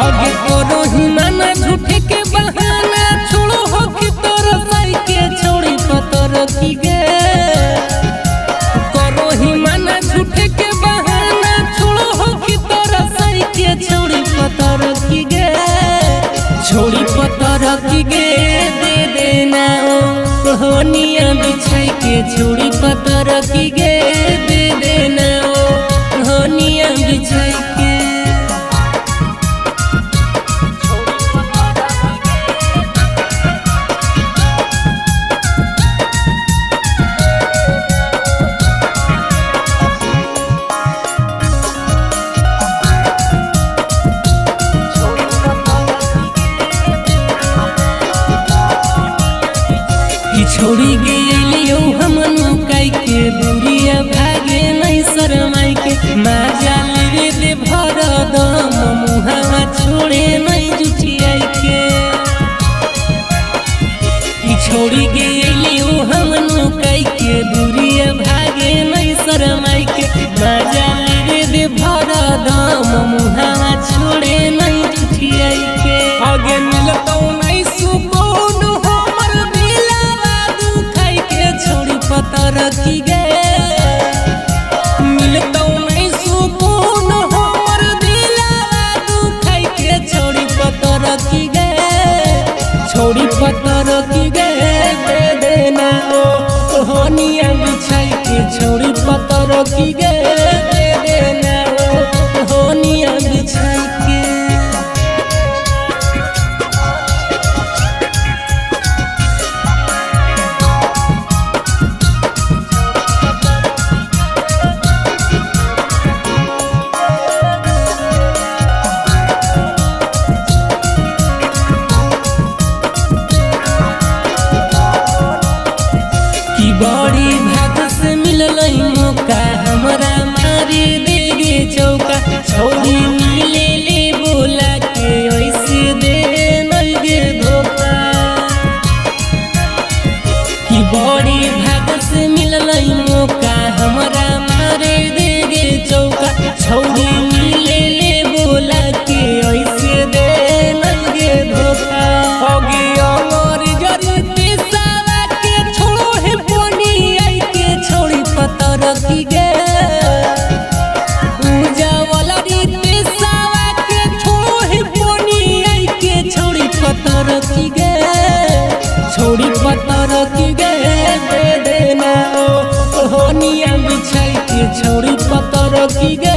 आगे करो ही माना झूठे के बहाना छोड़ो हो कि तोर साई के छोड़ी पतर की गे करो ही माना झूठे के बहाना छोड़ो हो कि तोर साई के छोड़ी पतर की गे छोड़ी पतर की गे दे देना ओ होनिया बिछाई के छोड़ी पतर की गे दे देना ओ होनिया बिछाई के छोड़ी गेलियो हमन काई के दूरिया भागे नहीं शरमाई के माजा ले दे भर दम मुहावा छोड़े नहीं जुठियाई के छोड़ी गेलियो हमन काई के दूरिया भागे नहीं शरमाई के माजा ले दे भर दम मुहावा छोड़े नहीं जुठियाई के आगे मिलतो नहीं सुकून पतर की गे मिलतो नहीं सुकून हमर दिलवा दुखाई के छोड़ी पतर की गे छोड़ी पतर की गे दे देना ओ होनिया बिछाई के छोड़ी पतर की गे दे देना ओ होनिया बिछाई के बड़ी भाग से मिलल मौका हमरा मारे देगे चौका छोड़ी मिले ले बोला के ऐसे दे नगे धोखा कि बड़ी भाग से मिलल मौका हमरा मारे देगे चौका छोड़ी मिले ले बोला के ऐसे दे नगे धोखा होगी अमर जरी सावा के छोड़ो है छोड़ी पतर की गे उजावला रीते सावा के छोड़ो है पोनी आई के छोड़ी पतर की गे छोड़ी पतर की गे दे देना ओ होनिया बिछाई के छोड़ी पतर की गे